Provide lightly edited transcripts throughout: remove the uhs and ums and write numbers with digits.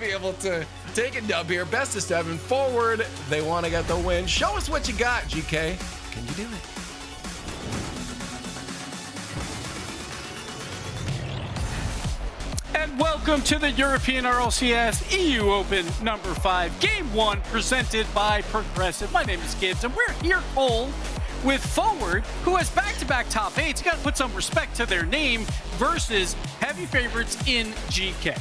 be able to take a dub here. Best of 7 forward. They want to get the win. Show us what you got, GK. Can you do it? And welcome to the European RLCS EU Open number 5, Game 1, presented by Progressive. My name is Gibbs, and we're here, Cole, with Forward, who has back-to-back top 8s. You got to put some respect to their name, versus heavy favorites in GK.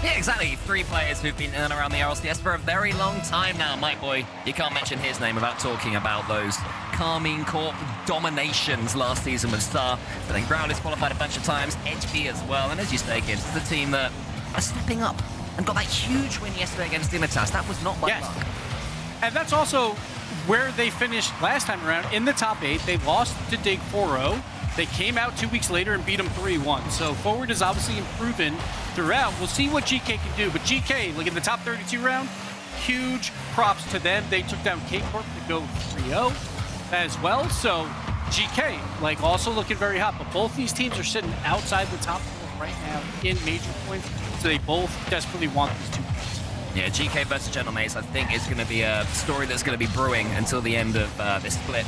Yeah, exactly. 3 players who've been in and around the RLCS for a very long time now. Mike Boy, you can't mention his name without talking about those Carmine Corp dominations last season with Star. But then Ground is qualified a bunch of times, HB as well. And as you say, Gibbs, it's the team that are stepping up and got that huge win yesterday against Dimitas. That was not by luck. And that's also where they finished last time around in the top 8. They lost to Dig 4-0. They came out 2 weeks later and beat them 3-1. So Forward is obviously improving throughout. We'll see what GK can do. But GK, like in the top 32 round, huge props to them. They took down K-Corp to go 3-0 as well. So GK, like, also looking very hot. But both these teams are sitting outside the top 4 right now in major points. So they both desperately want these 2 points. Yeah, GK versus Gentlemates, I think, is going to be a story that's going to be brewing until the end of this split.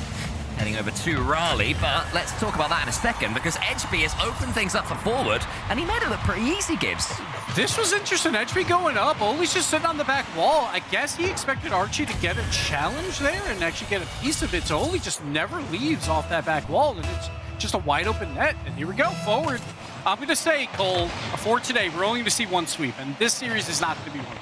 Heading over to Raleigh, but let's talk about that in a second, because Edgeby has opened things up for Forward, and he made it look pretty easy, Gibbs. This was interesting. Edgeby going up. Oli's just sitting on the back wall. I guess he expected Archie to get a challenge there and actually get a piece of it, so Oli just never leaves off that back wall, and it's just a wide open net. And here we go, Forward. I'm going to say, Cole, for today, we're only going to see 1 sweep, and this series is not going to be one.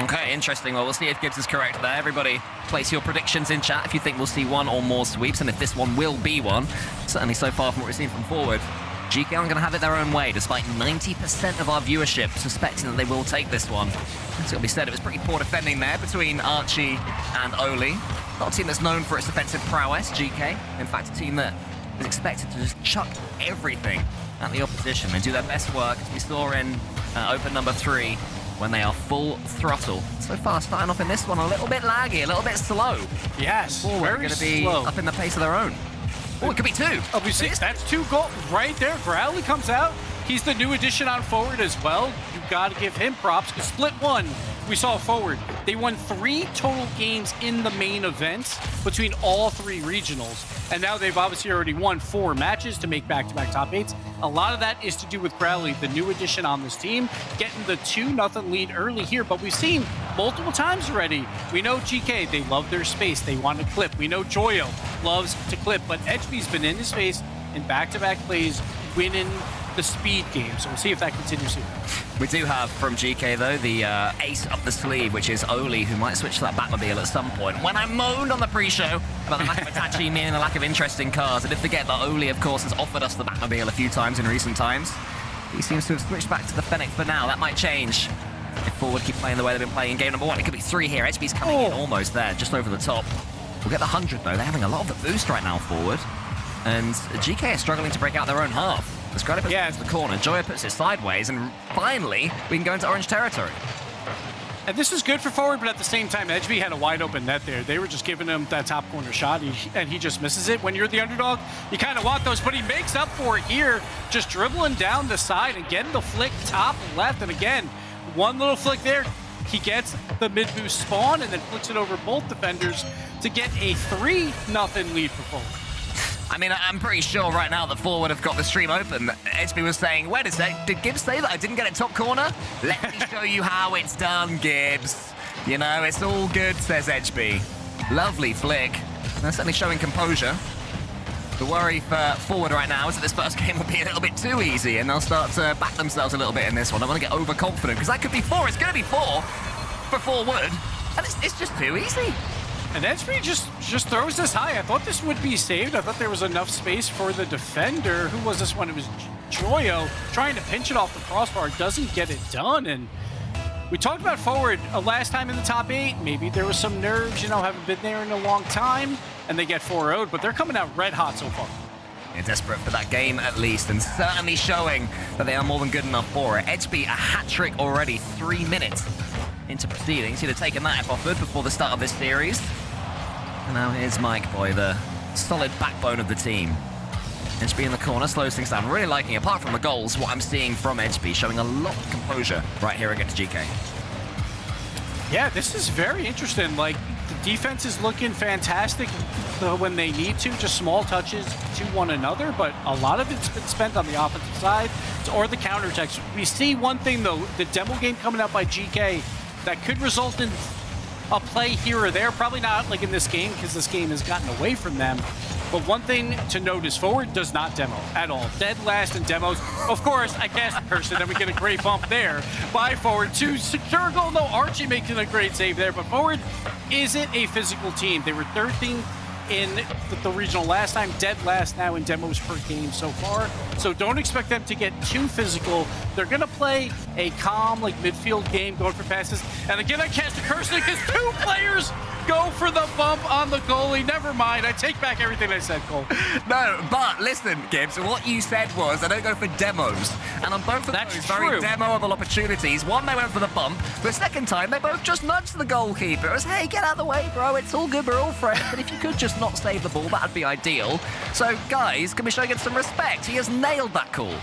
Okay, interesting. Well, we'll see if Gibbs is correct there. Everybody, place your predictions in chat if you think we'll see 1 or more sweeps, and if this one will be one. Certainly so far from what we've seen from Forward, GK are going to have it their own way, despite 90% of our viewership suspecting that they will take this one. It's got to be said, it was pretty poor defending there between Archie and Oli. Not a team that's known for its defensive prowess, GK. In fact, a team that is expected to just chuck everything at the opposition and do their best work, as we saw in Open number 3. When they are full throttle. So far, starting off in this one a little bit laggy, a little bit slow. Yes, Forward very going to be slow. up in the pace of their own. Oh, it could be 2. Oh, we see, that's 2 goals right there. Growly comes out. He's the new addition on Forward as well. You got to give him props, because split 1, we saw Forward. They won 3 total games in the main event between all 3 regionals. And now they've obviously already won 4 matches to make back-to-back top 8s. A lot of that is to do with Growly, the new addition on this team, getting the 2-0 lead early here. But we've seen multiple times already. We know GK, they love their space. They want to clip. We know Joyo loves to clip. But Edgeby's been in his space in back-to-back plays, winning the speed game. So we'll see if that continues here. We do have from GK, though, the ace up the sleeve, which is Oli, who might switch to that Batmobile at some point. When I moaned on the pre-show about the lack of Itachi, meaning the lack of interest in cars, I did forget that Oli, of course, has offered us the Batmobile a few times in recent times. He seems to have switched back to the Fennec for now. That might change if Forward keep playing the way they've been playing in game number 1. It could be 3 here. HB's coming in almost there, just over the top. We'll get the 100, though. They're having a lot of the boost right now, Forward. And GK are struggling to break out their own half. The Scrapper puts it to the corner, Joya puts it sideways, and finally, we can go into orange territory. And this is good for Forward, but at the same time, Edgeby had a wide open net there. They were just giving him that top corner shot, and he just misses it. When you're the underdog, you kind of want those, but he makes up for it here, just dribbling down the side and getting the flick top left. And again, one little flick there, he gets the mid-boost spawn and then flicks it over both defenders to get a 3-0 lead for Forward. I mean, I'm pretty sure right now that Forward have got the stream open. Edgeby was saying, wait a sec, did Gibbs say that I didn't get it top corner? Let me show you how it's done, Gibbs. You know, it's all good, says Edgeby. Lovely flick. They're certainly showing composure. The worry for Forward right now is that this first game will be a little bit too easy, and they'll start to back themselves a little bit in this one. I want to get overconfident, because that could be 4. It's going to be 4 for Forward, and it's just too easy. And Edgeby just throws this high. I thought this would be saved. I thought there was enough space for the defender. Who was this one? It was Joyo trying to pinch it off the crossbar. Doesn't get it done. And we talked about Forward last time in the top 8. Maybe there was some nerves, you know, haven't been there in a long time. And they get 4-0'd, but they're coming out red hot so far. They're desperate for that game at least, and certainly showing that they are more than good enough for it. Edgeby, a hat-trick already, 3 minutes into proceedings. He'd have taken that if offered before the start of this series. And now here's Mike Boy, the solid backbone of the team. Edgeby in the corner slows things down. Really liking, apart from the goals, what I'm seeing from Edgeby, showing a lot of composure right here against GK. Yeah, this is very interesting. Like, the defense is looking fantastic when they need to, just small touches to one another, but a lot of it's been spent on the offensive side or the counterattacks. We see one thing, though, the demo game coming out by Geekay that could result in a play here or there. Probably not like in this game, because this game has gotten away from them. But one thing to note is Forward does not demo at all. Dead last in demos. Of course, I cast a person, then we get a great bump there by Forward to secure a goal. No, Archie making a great save there, but Forward isn't a physical team. They were 13th in the regional last time, dead last now in demos per game so far. So don't expect them to get too physical. They're gonna play a calm, like midfield game, going for passes. And again, I cast a curse because 2 players go for the bump on the goalie. Never mind, I take back everything I said, Cole. No, but listen, Gibbs, what you said was I don't go for demos. And on both of those very demoable opportunities, one they went for the bump, the second time they both just nudged the goalkeeper. It was, hey, get out of the way, bro, it's all good, we're all friends, but if you could just not save the ball, that'd be ideal. So, guys, can we show him some respect? He has nailed that call.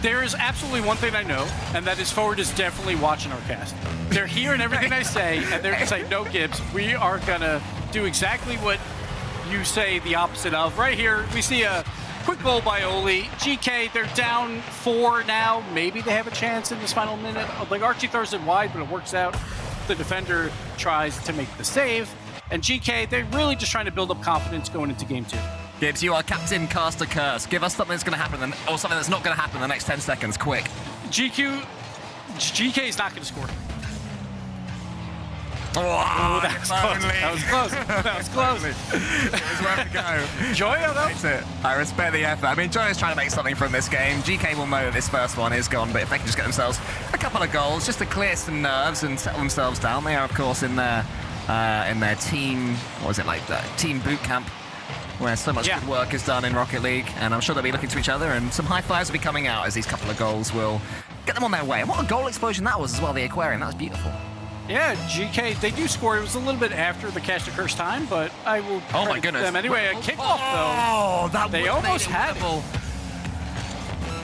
There is absolutely one thing I know, and that is Forward is definitely watching our cast. They're hearing everything I say, and they're just like, no, Gibbs, we are gonna do exactly what you say the opposite of. Right here, we see a quick goal by Oli. GK, they're down 4 now. Maybe they have a chance in this final minute. Like, Archie throws it wide, but it works out. The defender tries to make the save, and GK, they're really just trying to build up confidence going into game 2. Gibbs, you are Captain Cast a Curse. Give us something that's going to happen, or something that's not going to happen in the next 10 seconds, quick. GK is not going to score. Oh, that was close. That was close. That was close. There's where to go. Joyo, though. That's it. I respect the effort. I mean, Joyo's trying to make something from this game. GK will know that this first one is gone, but if they can just get themselves a couple of goals, just to clear some nerves and settle themselves down. They are, of course, in their team, what was it, like team boot camp, where so much good work is done in Rocket League, and I'm sure they'll be looking to each other, and some high fives will be coming out as these couple of goals will get them on their way. And what a goal explosion that was as well, the Aquarium. That was beautiful. Yeah, GK, they do score. It was a little bit after the Cast a Curse time, but I will credit them anyway. A kickoff, though. Oh, that they almost had it.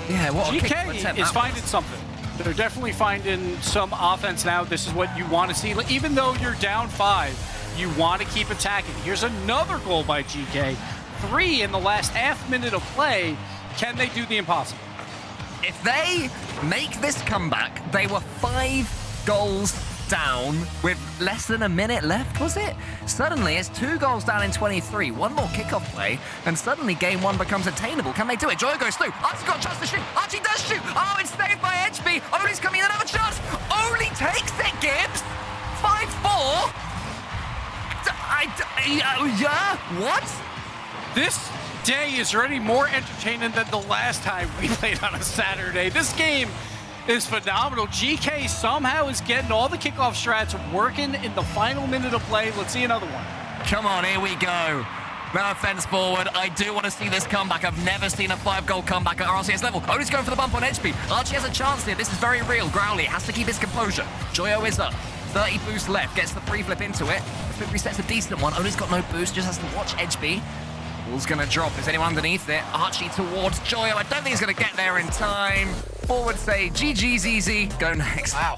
Yeah, what GK is finding something. They're definitely finding some offense now. This is what you want to see. Even though you're down 5, you want to keep attacking. Here's another goal by GK. 3 in the last half minute of play. Can they do the impossible? If they make this comeback, they were 5 goals down with less than a minute left, was it? Suddenly, it's 2 goals down in 23, 1 more kickoff play, and suddenly game 1 becomes attainable. Can they do it? Joy goes through. Archie's got a chance to shoot. Archie does shoot. Oh, it's saved by HB. Oli's coming in, another chance. Oli takes it, Gibbs. 5-4. Yeah? What? This day is already more entertaining than the last time we played on a Saturday. This game is phenomenal. GK somehow is getting all the kickoff strats working in the final minute of play. Let's see another one. Come on, here we go. No offense, Forward. I do want to see this comeback. I've never seen a 5-goal comeback at RLCS level. Oli's going for the bump on HP. Archie has a chance here. This is very real. Growly has to keep his composure. Joyo is up. 30 boost left. Gets the pre-flip into it. The flip reset's a decent one. Oli's got no boost. Just has to watch HB. Ball's going to drop. Is anyone underneath it? Archie towards Joyo. I don't think he's going to get there in time. Forward say, GG's easy. Go next. Wow.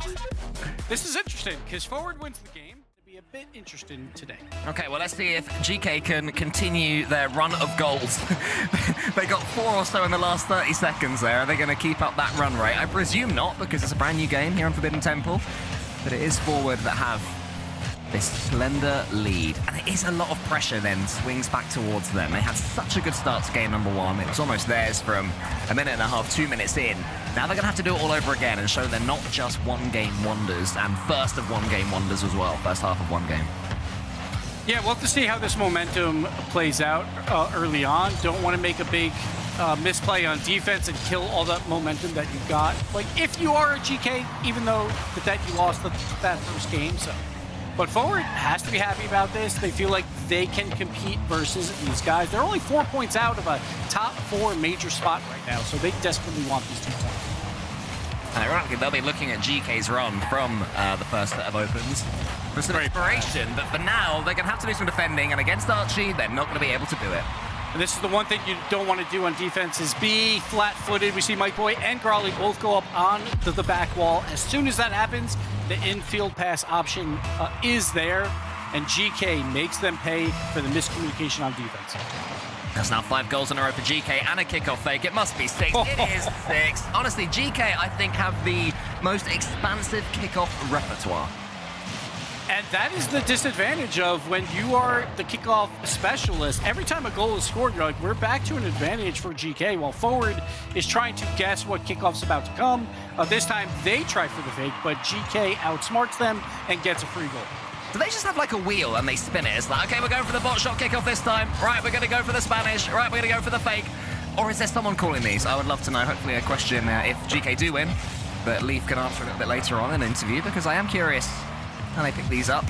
This is interesting, because Forward wins the game. It'll be a bit interesting today. Okay, well, let's see if GK can continue their run of goals. They got 4 or so in the last 30 seconds there. Are they going to keep up that run rate? I presume not, because it's a brand new game here on Forbidden Temple. But it is Forward that have this slender lead, and it is a lot of pressure then swings back towards them. They had such a good start to game number 1. It was almost theirs from a minute and a half, 2 minutes in. Now they're going to have to do it all over again and show they're not just one-game wonders, and first of one-game wonders as well, first half of one game. Yeah, we'll have to see how this momentum plays out early on. Don't want to make a big misplay on defense and kill all that momentum that you got. Like, if you are a GK, even though that you lost that first game, so. But Forward has to be happy about this. They feel like they can compete versus these guys. They're only 4 points out of a top 4 major spot right now, so they desperately want these 2 points. And ironically, they'll be looking at GK's run from the first set of opens for some inspiration, but for now, they're going to have to do some defending, and against Archie, they're not going to be able to do it. And this is the one thing you don't want to do on defense is be flat-footed. We see Mike Boy and Growly both go up on the back wall. As soon as that happens, the infield pass option is there, and GK makes them pay for the miscommunication on defense. There's now 5 goals in a row for GK and a kickoff fake. It must be 6. It is 6. Honestly, GK, I think, have the most expansive kickoff repertoire. And that is the disadvantage of when you are the kickoff specialist. Every time a goal is scored, you're like, we're back to an advantage for GK, while forward is trying to guess what kickoff's about to come. This time, they try for the fake, but GK outsmarts them and gets a free goal. Do they just have like a wheel and they spin it? It's like, okay, we're going for the bot shot kickoff this time. Right, we're going to go for the Spanish. Right, we're going to go for the fake. Or is there someone calling these? I would love to know. Hopefully a question if GK do win. But Leaf can answer a little bit later on in an interview, because I am curious how they pick these up.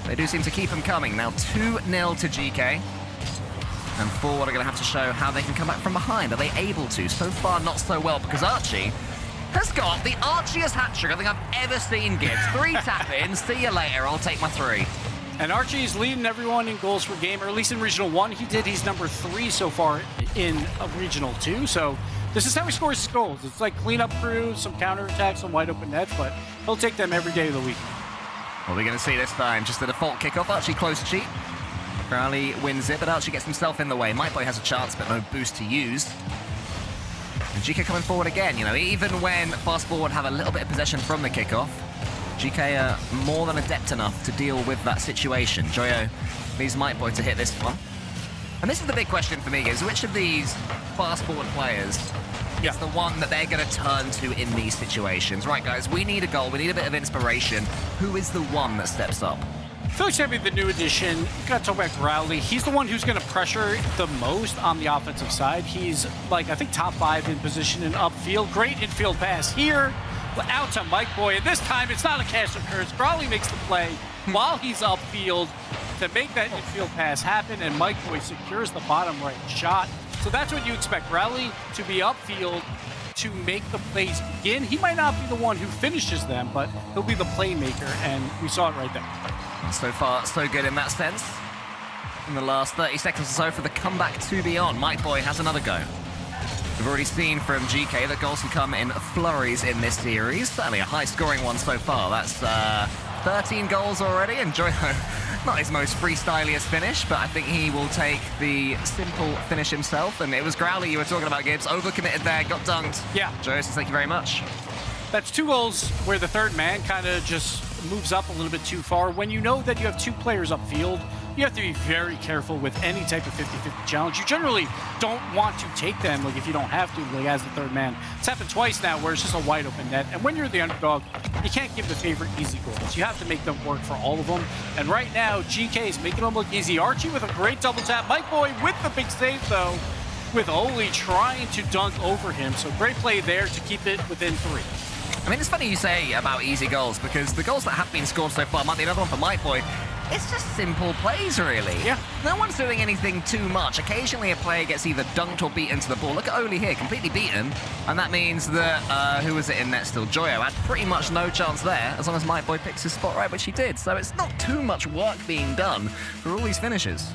They do seem to keep them coming. Now 2-0 to GK. And Forward are going to have to show how they can come back from behind. Are they able to? So far, not so well, because Archie has got the archiest hat-trick I think I've ever seen, Gibbs. 3 tap-ins. See you later. I'll take my 3. And Archie's leading everyone in goals per game, or at least in Regional 1. He's number 3 so far in Regional 2. So this is how he scores his goals. It's like cleanup crews, some counterattacks, some wide open nets, but he'll take them every day of the week. What are we going to see this time? Just the default kickoff. Archie close cheat. Crowley wins it, but Archie gets himself in the way. Mike Boy has a chance, but no boost to use. And GK coming forward again. You know, even when Fast Forward have a little bit of possession from the kickoff, GK are more than adept enough to deal with that situation. Joyo needs Mike Boy to hit this one. And this is the big question for me, is which of these Fast Forward players is the one that they're going to turn to in these situations? Right, guys, we need a goal. We need a bit of inspiration. Who is the one that steps up? I feel like it's going to be the new addition. You got to talk about Growly. He's the one who's going to pressure the most on the offensive side. He's, like, I think top 5 in position and upfield. Great infield pass here. Out to Mike Boy. And this time, it's not a cash occurrence. Growly makes the play while he's upfield to make that infield pass happen, and Mike Boy secures the bottom right shot. So that's what you expect. Growly to be upfield to make the plays begin. He might not be the one who finishes them, but he'll be the playmaker, and we saw it right there. So far, so good in that sense. In the last 30 seconds or so for the comeback to be on, Mike Boy has another go. We've already seen from GK that goals can come in flurries in this series. Certainly a high-scoring one so far. That's 13 goals already, and Joyo, not his most freestyliest finish, but I think he will take the simple finish himself. And it was Growly you were talking about, Gibbs. Overcommitted there, got dunked. Yeah. Joyo says thank you very much. That's 2 goals where the third man kind of just moves up a little bit too far. When you know that you have 2 players upfield, you have to be very careful with any type of 50-50 challenge. You generally don't want to take them, like if you don't have to, like as the third man. It's happened twice now where it's just a wide open net. And when you're the underdog, you can't give the favorite easy goals. You have to make them work for all of them. And right now, GK is making them look easy. Archie with a great double tap. Mike Boy with the big save though, with Oli trying to dunk over him. So great play there to keep it within 3. I mean, it's funny you say about easy goals, because the goals that have been scored so far might be another one for Mike Boy. It's just simple plays, really. Yeah. No one's doing anything too much. Occasionally a player gets either dunked or beaten to the ball. Look at Oli here, completely beaten. And that means that, who was it in net still? Joyo had pretty much no chance there, as long as Mike Boy picks his spot right, which he did. So it's not too much work being done for all these finishes.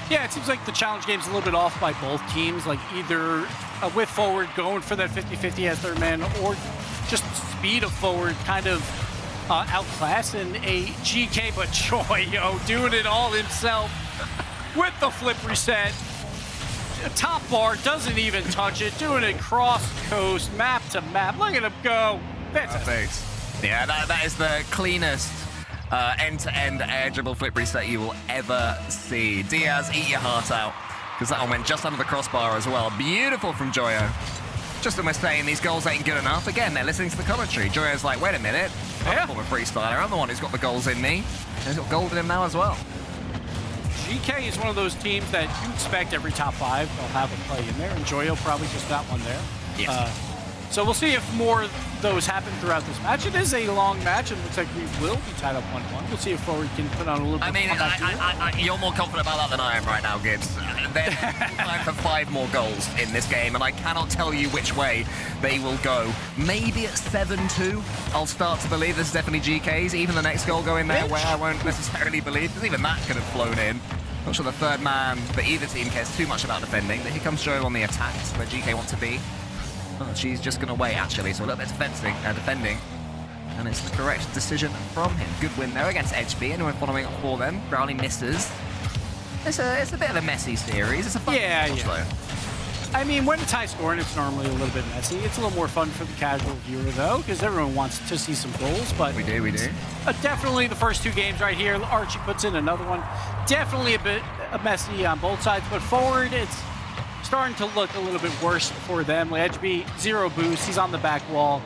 Yeah, it seems like the challenge game's a little bit off by both teams, like either with forward going for that 50-50 as third man, or just speed of forward kind of outclassing a GK, but Joyo doing it all himself with the flip reset. Top bar doesn't even touch it, doing it cross coast, map to map. Look at him go. Fantastic. Yeah, that is the cleanest end-to-end air dribble flip reset you will ever see. Diaz, eat your heart out, because that one went just under the crossbar as well. Beautiful from Joyo. Just almost saying these goals ain't good enough. Again, they're listening to the commentary. Joyo's like, wait a minute, I'm a freestyler. I'm the one who's got the goals in me. And he's got gold in him now as well. GK is one of those teams that you expect every top 5 they'll have a play in there, and Joyo probably just got one there. Yes. So we'll see if more of those happen throughout this match. It is a long match, and it looks like we will be tied up 1-1. We'll see if Forward can put on a little bit of comeback. You're more confident about that than I am right now, Gibbs. There's time for 5 more goals in this game, and I cannot tell you which way they will go. Maybe at 7-2, I'll start to believe this is definitely GK's. Even the next goal going their way, I won't necessarily believe, because even that could have flown in. Not sure the third man for either team cares too much about defending, but here comes Joe on the attacks where GK want to be. Oh, she's just going to wait, actually, so a little bit defending. And it's the correct decision from him. Good win there against HB, and we're following up for them. Growly misses. It's a bit of a messy series. It's a fun match, though. I mean, when it's high scoring, it's normally a little bit messy. It's a little more fun for the casual viewer, though, because everyone wants to see some goals. But we do. Definitely the first two games right here. Archie puts in another one. Definitely a bit messy on both sides, but forward, it's starting to look a little bit worse for them. HB, 0 boost. He's on the back wall.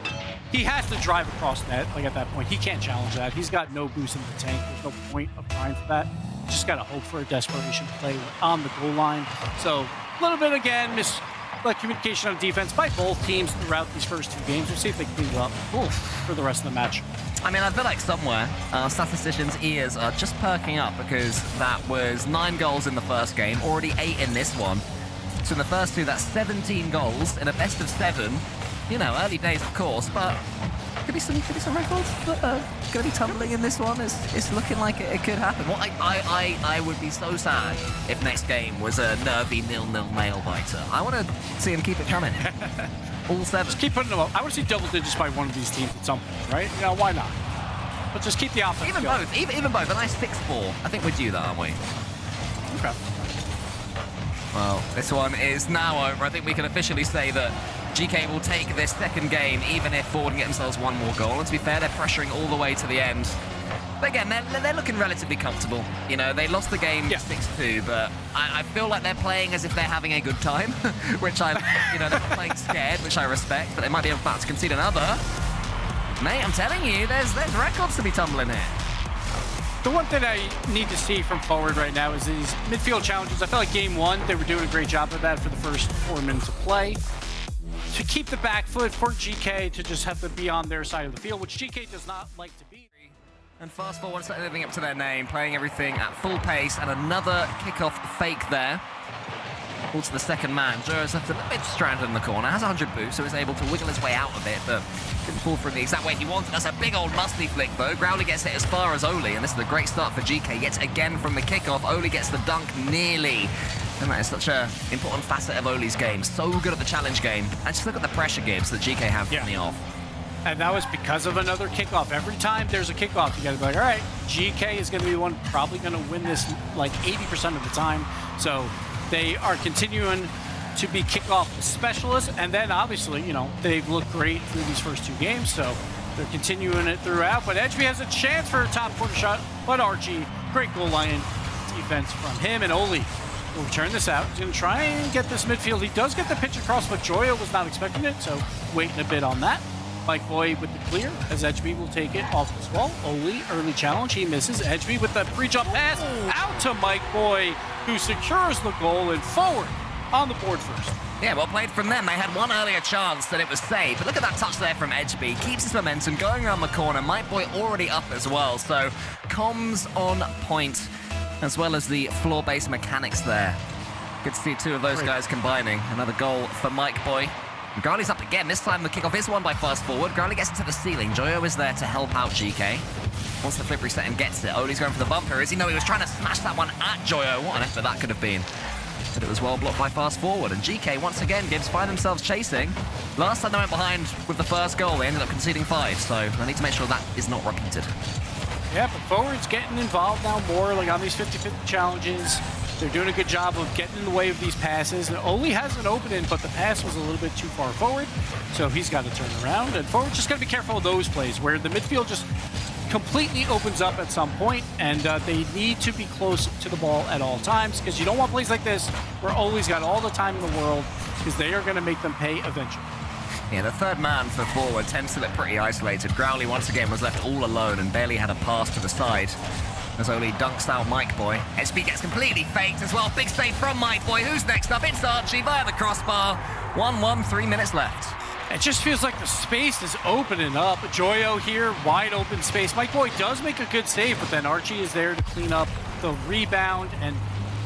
He has to drive across net, like at that point. He can't challenge that. He's got no boost in the tank. There's no point of trying for that. Just got to hope for a desperation play on the goal line. So a little bit, again, communication on defense by both teams throughout these first two games. We'll see if they clean it up for the rest of the match. I mean, I feel like somewhere statisticians' ears are just perking up because that was 9 goals in the first game, already 8 in this one. So in the first two, that's 17 goals in a best of 7. You know, early days, of course, but could be some records that are going to be tumbling in this one. It's looking like it could happen. Well, I would be so sad if next game was a nervy 0-0 nail biter. I want to see him keep it coming. All 7. Just keep putting them up. I want to see double digits by one of these teams at some point, right? You know, why not? But just keep the offense even going. both. Even both. A nice 6-4. I think we're due that, aren't we? Okay. Well, this one is now over. I think we can officially say that GK will take this second game, even if Forward can get themselves one more goal. And to be fair, they're pressuring all the way to the end. But again, they're looking relatively comfortable. You know, they lost the game 6-2, but I feel like they're playing as if they're having a good time, which they're not playing scared, which I respect, but they might be about to concede another. Mate, I'm telling you, there's records to be tumbling here. The one thing I need to see from Forward right now is these midfield challenges. I felt like game 1, they were doing a great job of that for the first 4 minutes of play. To keep the back foot for GK to just have to be on their side of the field, which GK does not like to be. And fast forward, starting living up to their name, playing everything at full pace, and another kickoff fake there. Ball to the second man. Joe's left a little bit stranded in the corner, has 100 boost, so he's able to wiggle his way out of it, but didn't fall through the exact way he wanted. That's a big old musty flick, though. Growly gets it as far as Oli, and this is a great start for GK. Yet again from the kickoff, Oli gets the dunk nearly. And that is such an important facet of Oli's game. So good at the challenge game. And just look at the pressure gives that GK have from the off. And that was because of another kickoff. Every time there's a kickoff, you got to be like, all right, GK is going to be the one probably going to win this like 80% of the time. So they are continuing to be kickoff specialists. And then obviously, you know, they've looked great through these first 2 games. So they're continuing it throughout. But Edgeby has a chance for a top corner shot. But Archie, great goal line defense from him. And Oli will turn this out. He's going to try and get this midfield. He does get the pitch across, but Joyo was not expecting it. So waiting a bit on that. Mike Boy with the clear as Edgeby will take it off this wall. Oli, early challenge. He misses. Edgeby with the pre-jump pass out to Mike Boy, who secures the goal and Forward on the board first. Yeah, well played from them. They had one earlier chance that it was saved. But look at that touch there from Edgeby. Keeps his momentum going around the corner. Mike Boy already up as well. So comms on point, as well as the floor-based mechanics there. Good to see 2 of those guys combining. Another goal for Mike Boy. Growly's up again. This time the kickoff is won by Fast Forward. Growly gets into the ceiling. Joyo is there to help out GK. Once the flip reset and gets it, Oli's going for the bumper. Is he? No, he was trying to smash that one at Joyo. What an effort that could have been. But it was well blocked by Fast Forward. And GK, once again, Gibbs find themselves chasing. Last time they went behind with the first goal, they ended up conceding 5. So I need to make sure that is not repeated. Yeah, but Forward's getting involved now more, like on these 50-50 challenges. They're doing a good job of getting in the way of these passes. And Oli has an opening, but the pass was a little bit too far forward. So he's got to turn around. And Forward's just got to be careful of those plays where the midfield just completely opens up at some point, and they need to be close to the ball at all times, because you don't want plays like this where Oli's got all the time in the world, because they are going to make them pay eventually. Yeah, the third man for Forward tends to look pretty isolated. Growly once again was left all alone and barely had a pass to the side as Oli dunks out Mike Boy. SB gets completely faked as well. Big save from Mike Boy. Who's next up? It's Archie via the crossbar. 1-1, 3 minutes left. It just feels like the space is opening up. Joyo here, wide open space. Mike Boy does make a good save, but then Archie is there to clean up the rebound. And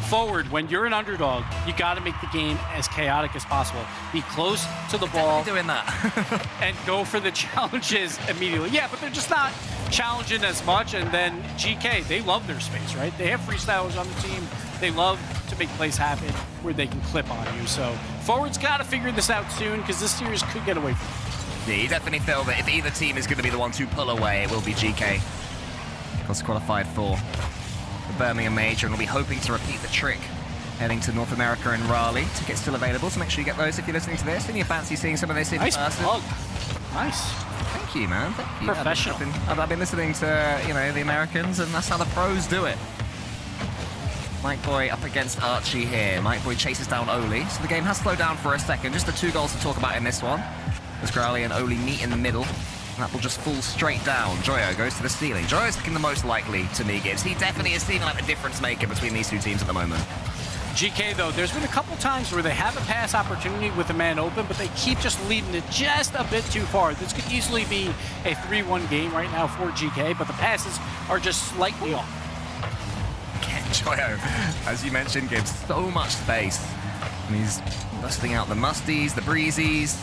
Forward, when you're an underdog, you got to make the game as chaotic as possible. Be close to the ball. Doing that. And go for the challenges immediately. Yeah, but they're just not challenging as much. And then GK, they love their space, right? They have freestylers on the team. They love to make plays happen where they can clip on you. So forward's got to figure this out soon because this series could get away from them. Yeah, you definitely feel that if either team is going to be the one to pull away, it will be GK. Because qualified for the Birmingham Major and will be hoping to repeat the trick heading to North America and Raleigh. Tickets still available, so make sure you get those if you're listening to this and you fancy seeing some of this in Nice person. plug. Nice. Thank you, man. Thank you. Professional. I've been listening to, the Americans, and that's how the pros do it. Mike Boy up against Archie here. Mike Boy chases down Oli, so the game has slowed down for a second. Just the 2 goals to talk about in this one. As Growly and Oli meet in the middle. That will just fall straight down. Joyo goes to the ceiling. Joyo's looking the most likely to me, Gibbs. He definitely is seeming like the difference maker between these two teams at the moment. GK, though, there's been a couple times where they have a pass opportunity with a man open, but they keep just leading it just a bit too far. This could easily be a 3-1 game right now for GK, but the passes are just slightly off. Again, Joyo, as you mentioned, Gibbs, so much space. And he's busting out the musties, the breezies,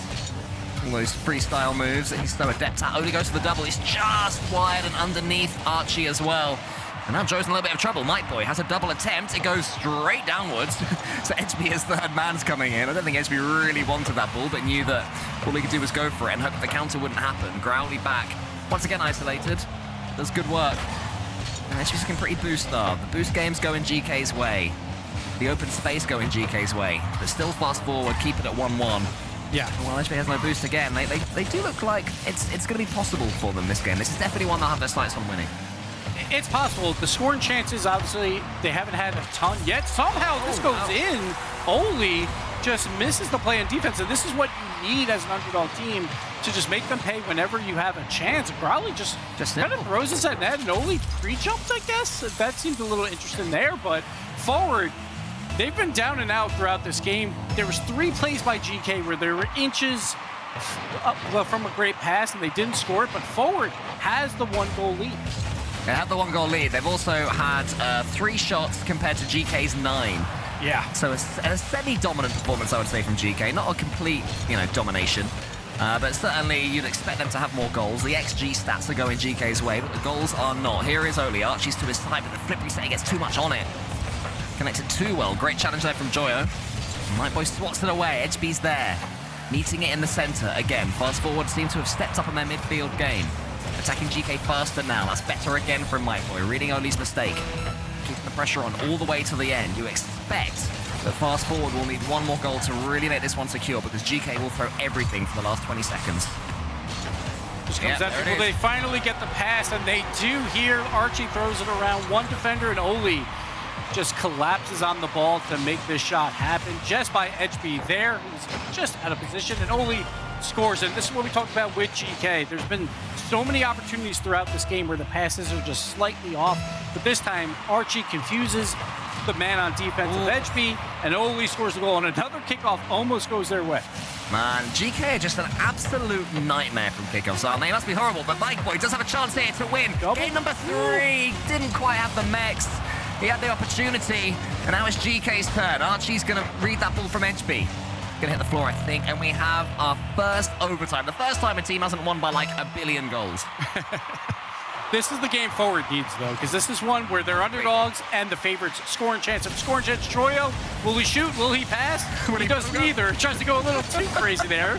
all those freestyle moves that he's so adept at. Only goes for the double. He's just wide and underneath Archie as well. And now Joe's in a little bit of trouble. Mike Boy has a double attempt. It goes straight downwards. So HB's third man's coming in. I don't think HB really wanted that ball, but knew that all he could do was go for it and hope that the counter wouldn't happen. Growly back. Once again isolated. Does good work. And HB's looking pretty boost-starved. The boost games go in GK's way. The open space go in GK's way. But still fast forward, keep it at 1-1. Yeah. Well, HB has no boost again. They do look like it's going to be possible for them this game. This is definitely one they'll have their sights on winning. It's possible. The scoring chances, obviously, they haven't had a ton yet. Somehow this goes in. Oli just misses the play on defense, and this is what you need as an underdog team to just make them pay whenever you have a chance. Growly just kind of throws us at net, and Oli pre-jumps, I guess. That seems a little interesting there, but forward, they've been down and out throughout this game. There was 3 plays by GK where there were inches from a great pass, and they didn't score it, but forward has the 1-goal lead. They have the 1-goal lead. They've also had 3 shots compared to GK's 9. Yeah. So a semi-dominant performance, I would say, from GK. Not a complete, domination. But certainly you'd expect them to have more goals. The XG stats are going GK's way, but the goals are not. Here is Oli. Archie's to his side, but the flip reset gets too much on it. Connected too well. Great challenge there from Joyo. Mike Boy swats it away. HB's there. Meeting it in the center. Again, fast forward seem to have stepped up in their midfield game. Attacking GK faster now. That's better again from Mike Boy. Reading Oli's mistake. Keeping the pressure on all the way to the end. You expect that fast forward will need 1 more goal to really make this one secure because GK will throw everything for the last 20 seconds. Just comes down to, will they finally get the pass? And they do here. Archie throws it around 1 defender, and Oli just collapses on the ball to make this shot happen just by HB there. He's just out of position, and Oli scores. And this is what we talked about with GK. There's been so many opportunities throughout this game where the passes are just slightly off, but this time Archie confuses the man on defense of HB, and Oli scores the goal, and another kickoff almost goes their way. Man, GK are just an absolute nightmare from kickoffs, aren't they? It must be horrible, but Mike Boy does have a chance here to win. Game number 3, didn't quite have the mechs. He had the opportunity, and now it's GK's turn. Archie's going to read that ball from HB. Gonna hit the floor, I think, and we have our first overtime. The first time a team hasn't won by like 1 billion goals. This is the game forward needs, though, because this is one where they're underdogs and the favorites scoring chance. If scoring chance, Troyo, will he shoot? Will he pass? He does neither. Tries to go a little too crazy there.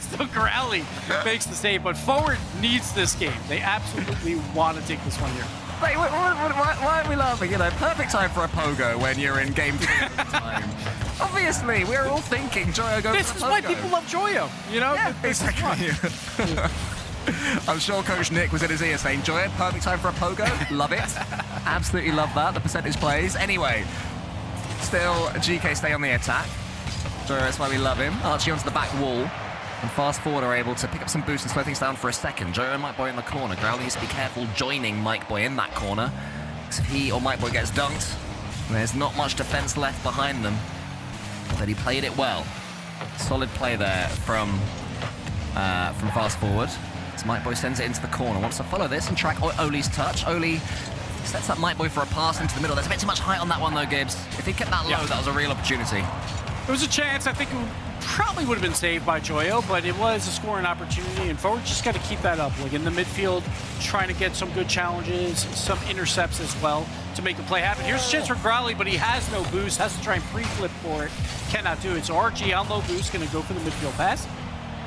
So Growly makes the save, but forward needs this game. They absolutely want to take this one here. Wait, why are we laughing? Perfect time for a pogo when you're in game 2 time. Obviously, we're all thinking Joyo goes This for is the why pogo. people love Joyo, Yeah, exactly. I'm sure Coach Nick was in his ear saying, Joyo, perfect time for a pogo. Love it. Absolutely love that. The percentage plays. Anyway, still GK stay on the attack. Joyo, that's why we love him. Archie onto the back wall. And fast forward are able to pick up some boost and slow things down for a second. Joyo and Mike Boy in the corner. Growly needs to be careful joining Mike Boy in that corner. Because if he or Mike Boy gets dunked, there's not much defense left behind them. But he played it well. Solid play there from fast forward. So Mike Boy sends it into the corner. Wants to follow this and track Oli's touch. Oli sets up Mike Boy for a pass into the middle. There's a bit too much height on that one though, Gibbs. If he kept that low, that was a real opportunity. It was a chance. I think it probably would have been saved by Joyo, but it was a scoring opportunity, and forward just got to keep that up. Like in the midfield, trying to get some good challenges, some intercepts as well to make the play happen. Here's a chance for Growly, but he has no boost, has to try and pre-flip for it, cannot do it. So RG on low boost, going to go for the midfield pass.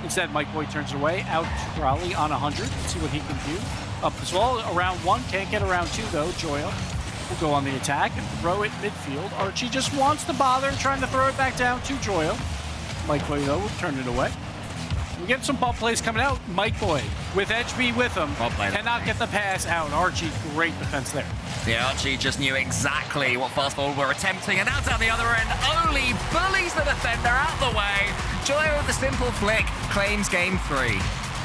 Instead, Mike Boy turns it away, out to Growly on 100. Let's see what he can do. Up as well, around 1, can't get around 2 though. Joyo will go on the attack and throw it midfield. Archie just wants to bother, trying to throw it back down to Joyo. Mike Boy, though, will turn it away. We get some bump plays coming out. Mike Boy, with HB with him, cannot get the pass out. Archie, great defense there. Yeah, Archie just knew exactly what fast forward were attempting, and now down the other end, Oli bullies the defender out the way. Joyo with the simple flick claims game 3.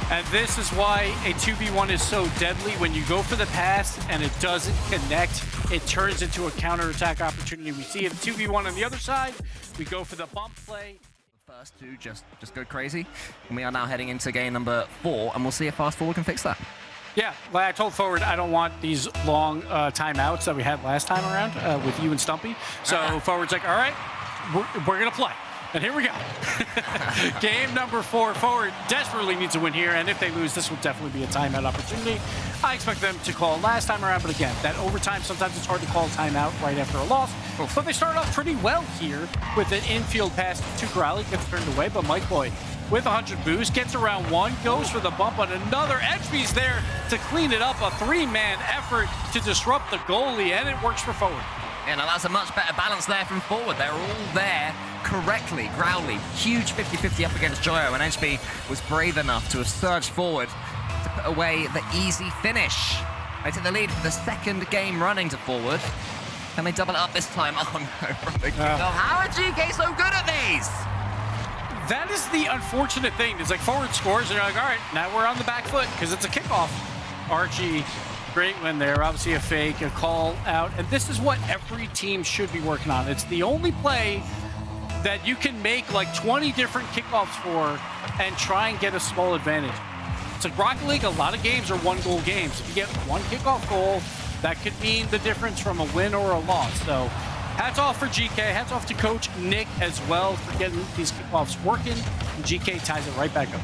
And this is why a 2v1 is so deadly. When you go for the pass and it doesn't connect, it turns into a counterattack opportunity. We see it 2v1 on the other side. We go for the bump play. The first two just go crazy. And we are now heading into game number 4, and we'll see if fast forward can fix that. Yeah, like I told forward, I don't want these long timeouts that we had last time around with you and Stumpy. So forward's like, all right, we're going to play. And here we go. Game number 4. Forward desperately needs to win here, and if they lose, this will definitely be a timeout opportunity. I expect them to call last time around, but again, that overtime, sometimes it's hard to call timeout right after a loss. But they started off pretty well here with an infield pass to Growly, gets turned away, but Mike Boy with 100 boost, gets around 1, goes for the bump on another. HB's there to clean it up, a 3-man effort to disrupt the goalie, and it works for forward. Yeah, now that's a much better balance there from forward. They're all there correctly. Growly, huge 50-50 up against Joyo, and HB was brave enough to have surged forward to put away the easy finish. They take the lead for the 2nd game running to forward. Can they double it up this time? Oh no, from the kickoff. How are Geekay so good at these? That is the unfortunate thing. It's like forward scores, and you're like, all right, now we're on the back foot because it's a kickoff. Archie, great win there. Obviously a fake, a call out, and this is what every team should be working on. It's the only play that you can make like 20 different kickoffs for and try and get a small advantage. It's like Rocket League, a lot of games are 1-goal games. If you get one kickoff goal, that could mean the difference from a win or a loss. So hats off for Geekay, hats off to Coach Nick as well for getting these kickoffs working. And Geekay ties it right back up.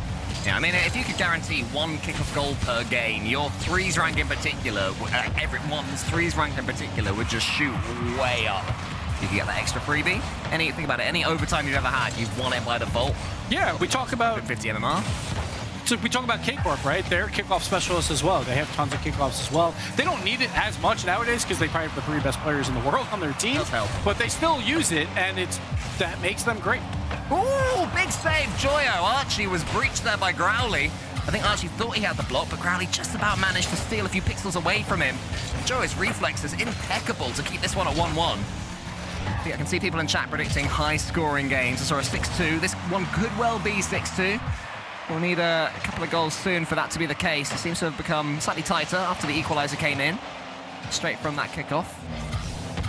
Yeah, I mean, if you could guarantee 1 kickoff goal per game, your 3s rank in particular, everyone's 3s rank in particular would just shoot way up. You can get that extra freebie. Think about it, any overtime you've ever had, you've won it by default. Yeah, we talk about 50 MMR. So we talk about K-Corp, right? They're kickoff specialists as well. They have tons of kickoffs as well. They don't need it as much nowadays because they probably have the 3 best players in the world on their team. Does help. But they still use it, and that makes them great. Ooh, big save, Joyo. Archie was breached there by Growly. I think Archie thought he had the block, but Growly just about managed to steal a few pixels away from him. Joyo's reflexes impeccable to keep this one at 1-1. I can see people in chat predicting high-scoring games. I saw a 6-2. This one could well be 6-2. We'll need a couple of goals soon for that to be the case. It seems to have become slightly tighter after the equalizer came in. Straight from that kickoff.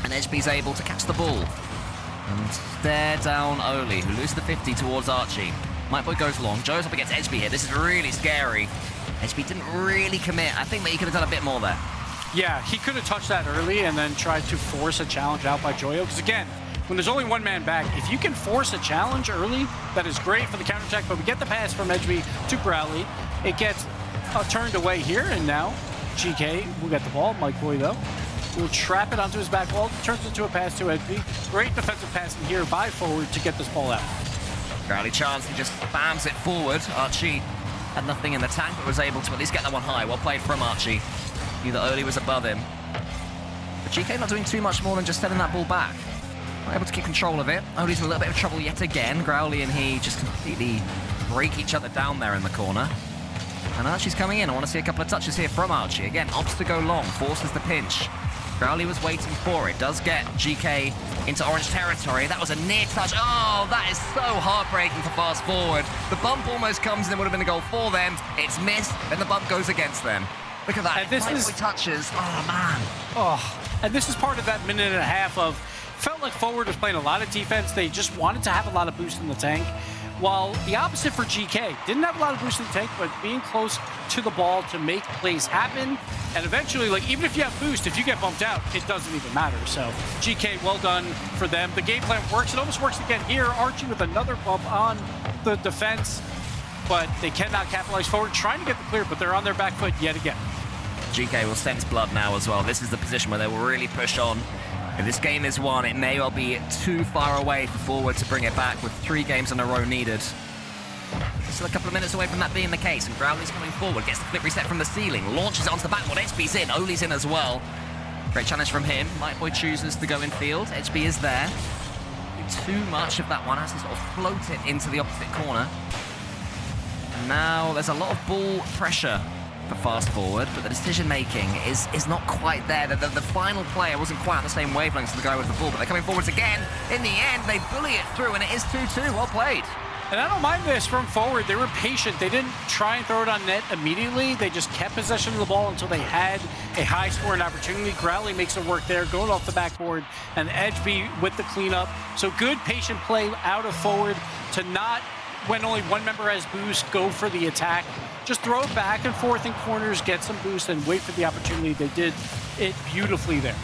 And HB's able to catch the ball. And stare down Oli, who loses the 50 towards Archie. Mike Boy goes long. Joe's up against HB here. This is really scary. HB didn't really commit. I think that he could have done a bit more there. Yeah, he could have touched that early and then tried to force a challenge out by Joyo. Because again, when there's only 1 man back, if you can force a challenge early, that is great for the counterattack. But we get the pass from HB to Growly. It gets turned away here, and now Geekay will get the ball. Mike Boy, though, will trap it onto his back wall. Turns into a pass to HB. Great defensive passing here by forward to get this ball out. Growly chance, he just spams it forward. Archie had nothing in the tank, but was able to at least get that one high. Well played from Archie. Knew that Oli was above him. But Geekay not doing too much more than just sending that ball back. Not able to keep control of it. Oli's in a little bit of trouble yet again. Growly and he just completely break each other down there in the corner. And Archie's coming in. I want to see a couple of touches here from Archie. Again, opts to go long, forces the pinch. Growly was waiting for it. Does get Geekay into orange territory. That was a near touch. Oh, that is so heartbreaking for fast forward. The bump almost comes and it would have been a goal for them. It's missed, then the bump goes against them. Look at that. And this is touches. Oh, man. Oh, and this is part of that minute and a half of, felt like forward was playing a lot of defense. They just wanted to have a lot of boost in the tank. while the opposite for GK. Didn't have a lot of boost in the tank, but being close to the ball to make plays happen. And eventually, like, even if you have boost, if you get bumped out, it doesn't even matter. So GK, well done for them. The game plan works. It almost works again here. Archie with another bump on the defense, but they cannot capitalize forward. Trying to get the clear, but they're on their back foot yet again. GK will sense blood now as well. This is the position where they will really push on. If this game is won, it may well be too far away for Forward to bring it back with 3 games in a row needed. Still a couple of minutes away from that being the case, and Growley's coming forward, gets the flip reset from the ceiling, launches it onto the backboard. HB's in, Oli's in as well. Great challenge from him. Mightboy chooses to go in field. HB is there. Too much of that one, has to sort of float it into the opposite corner. And now there's a lot of ball pressure for Fast Forward, but the decision making is not quite there. The final player wasn't quite on the same wavelength as the guy with the ball, but they're coming forwards again. In the end, they bully it through, and it is 2-2. Well played. And I don't mind this from Forward. They were patient. They didn't try and throw it on net immediately. They just kept possession of the ball until they had a high scoring opportunity. Growley makes it work there, going off the backboard, and Edgeby with the cleanup. So good patient play out of Forward to not, when only one member has boost, go for the attack. Just throw it back and forth in corners, get some boost, and wait for the opportunity. They did it beautifully there.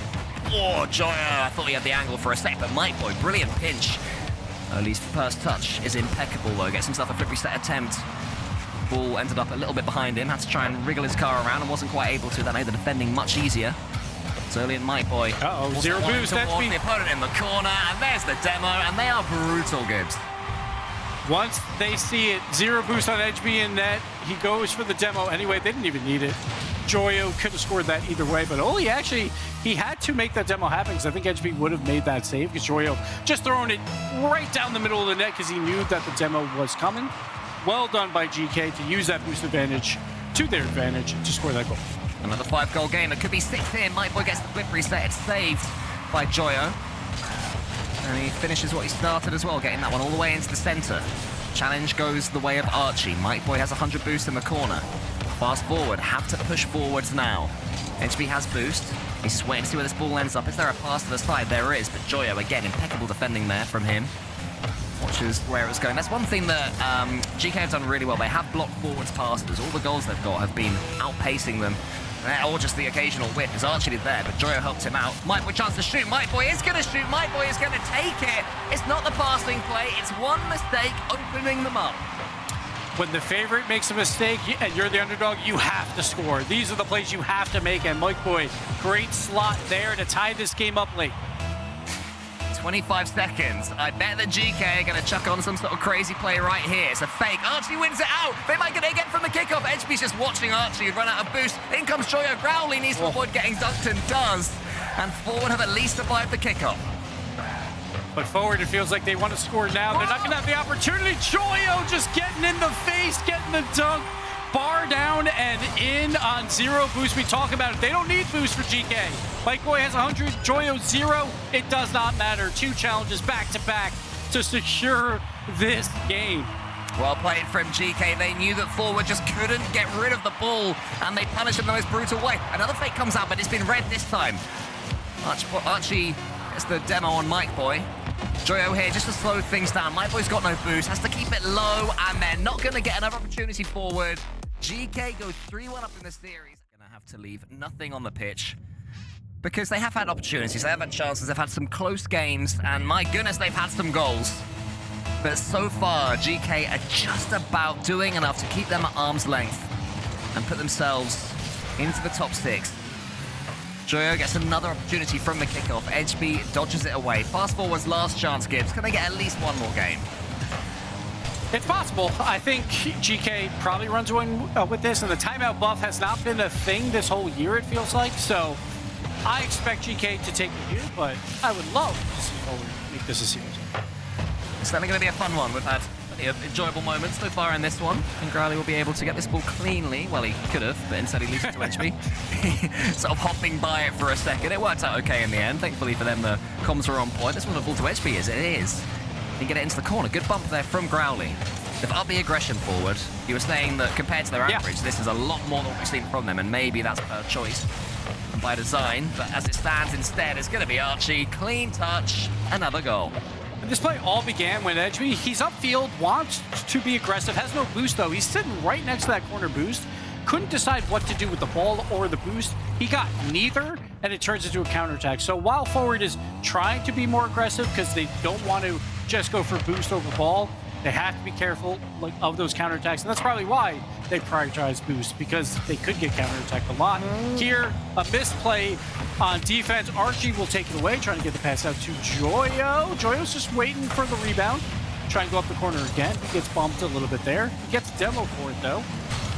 Oh, Joya, I thought he had the angle for a sec, but Mightboy, brilliant pinch. Early's first touch is impeccable, though. Gets himself a flip reset attempt. Ball ended up a little bit behind him. Had to try and wriggle his car around and wasn't quite able to. That made the defending much easier. It's Early and Mightboy. Uh-oh, zero boost. That's the opponent in the corner, and there's the demo, and they are brutal, Gibbs. Once they see it, zero boost on Edgeby in net. He goes for the demo anyway. They didn't even need it. Joyo could have scored that either way, but Oli actually, he had to make that demo happen because I think Edgeby would have made that save because Joyo just throwing it right down the middle of the net because he knew that the demo was coming. Well done by GK to use that boost advantage to their advantage to score that goal. Another 5-goal game. It could be 6 here. Mightboy gets the flip reset. It's saved by Joyo. And he finishes what he started as well, getting that one all the way into the center. Challenge goes the way of Archie. Mightboy has 100 boost in the corner. Fast Forward, have to push forwards now. HB has boost. He's just waiting to see where this ball ends up. Is there a pass to the side? There is, but Joyo, again, impeccable defending there from him. Watches where it was going. That's one thing that GK have done really well. They have blocked forwards passes. All the goals they've got have been outpacing them. Or just the occasional whip, as Archie did there, but Joyo helped him out. Mightboy chance to shoot. Mightboy is going to shoot. Mightboy is going to take it. It's not the passing play. It's one mistake opening them up. When the favorite makes a mistake and you're the underdog, you have to score. These are the plays you have to make, and Mightboy, great slot there to tie this game up late. 25 seconds. I bet that GK are going to chuck on some sort of crazy play right here. It's a fake. Archie wins it out. They might get it again from the kickoff. Edgeby's just watching Archie run out of boost. In comes Joyo. Growley needs to avoid getting dunked and does. And Forward have at least survived the kickoff. But Forward, it feels like they want to score now. They're not going to have the opportunity. Joyo just getting in the face, getting the dunk. Bar down and in on zero boost. We talk about it. They don't need boost for GK. Mightboy has 100, Joyo 0. It does not matter. 2 challenges back to back to secure this game. Well played from GK. They knew that Forward just couldn't get rid of the ball, and they punished him the most brutal way. Another fake comes out, but it's been red this time. Archie gets the demo on Mightboy. Joyo here just to slow things down. Mightboy's got no boost, has to keep it low, and they're not going to get another opportunity forward. GK goes 3-1 up in the series. Going to have to leave nothing on the pitch because they have had opportunities, they have had chances, they've had some close games, and my goodness, they've had some goals. But so far, GK are just about doing enough to keep them at arm's length and put themselves into the top 6. Joyo gets another opportunity from the kickoff. Edgeby dodges it away. Fast Forward's last chance, Gibbs. Can they get at least one more game? It's possible. I think GK probably runs away with this, and the timeout buff has not been a thing this whole year, it feels like. So I expect GK to take it here, but I would love to see Forward make this a series. It's certainly going to be a fun one. We've had plenty of enjoyable moments so far in this one. And Growley will be able to get this ball cleanly. Well, he could have, but instead he leaves it to Edgeby. Sort of hopping by it for a second. It worked out okay in the end. Thankfully for them, the comms were on point. This one will fall to Edgeby, as it is. He can get it into the corner. Good bump there from Growley. They've upped the aggression forward. You were saying that compared to their average, this is a lot more than we've seen from them, and maybe that's per choice and by design. But as it stands instead, it's going to be Archie. Clean touch, another goal. This play all began when Edgeby, he's upfield, wants to be aggressive, has no boost though. He's sitting right next to that corner boost. Couldn't decide what to do with the ball or the boost. He got neither, and it turns into a counterattack. So while forward is trying to be more aggressive because they don't want to just go for boost over ball, they have to be careful of those counterattacks. And that's probably why they prioritize boost, because they could get counterattacked a lot. Here, a missed play on defense. Archie will take it away, trying to get the pass out to Joyo. Joyo's just waiting for the rebound. Try and go up the corner again. He gets bumped a little bit there. He gets demo for it though.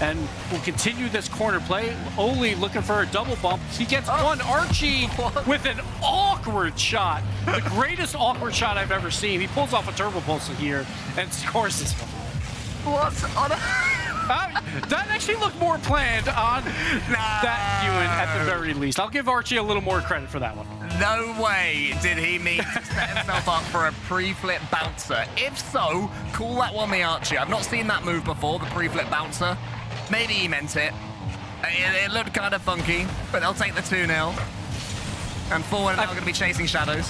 And we'll continue this corner play. Oli looking for a double bump. He gets one. Archie with an awkward shot. The greatest awkward shot I've ever seen. He pulls off a turbo pulse here and scores this one. What's on That actually looked more planned on that Ewan at the very least. I'll give Archie a little more credit for that one. No way did he mean to set himself up for a pre-flip bouncer. If so, call that one the Archie. I've not seen that move before, the pre-flip bouncer. Maybe he meant it. It looked kind of funky, but they'll take the 2-0. And forward are now going to be chasing shadows.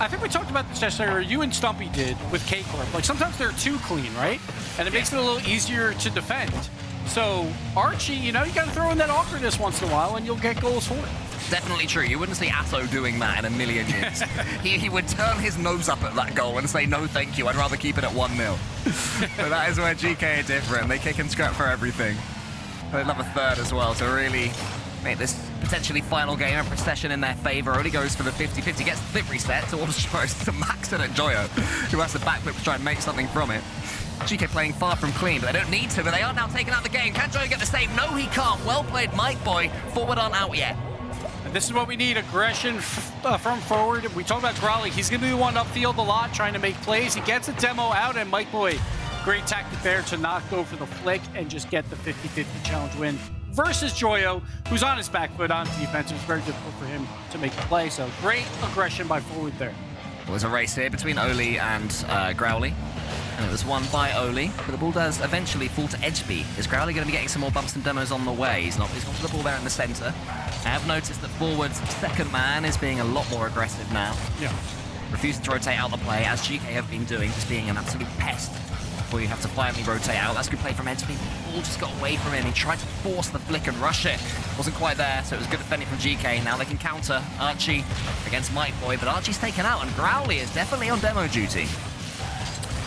I think we talked about this yesterday, or you and Stumpy did with K-Corp. Like, sometimes they're too clean, right? And it makes it a little easier to defend. So, Archie, you know, you got to throw in that awkwardness once in a while, and you'll get goals for it. Definitely true. You wouldn't see Atto doing that in a million years. he would turn his nose up at that goal and say, no, thank you. I'd rather keep it at 1-0. But that is where Geekay are different. They kick and scrap for everything. They'd love a third as well to really make this potentially final game a procession in their favor. Only goes for the 50-50, gets the flip reset towards Joyo to max it at Joyo, who has to backflip to try and make something from it. Geekay playing far from clean, but they don't need to, but they are now taking out the game. Can Joyo get the save? No, he can't. Well played, Mike Boy. Forward aren't out yet. And this is what we need, aggression from forward. We talked about Growly. He's going to be the one upfield a lot, trying to make plays. He gets a demo out, and Mike Boy, great tactic there to not go for the flick and just get the 50-50 challenge win versus Joyo, who's on his back foot on defense. It was very difficult for him to make the play, so great aggression by forward there. There was a race here between Oli and Growly, and it was won by Oli, but the ball does eventually fall to Edgeby. Is Growly going to be getting some more bumps and demos on the way? He's gone for the ball there in the center. I have noticed that forward's second man is being a lot more aggressive now. Yeah. Refusing to rotate out the play, as Geekay have been doing, just being an absolute pest before you have to finally rotate out. That's a good play from Edgeby. The ball just got away from him. He tried to force the flick and rush it. Wasn't quite there, so it was good defending from Geekay. Now they can counter Archie against Mike Boy, but Archie's taken out, and Growly is definitely on demo duty.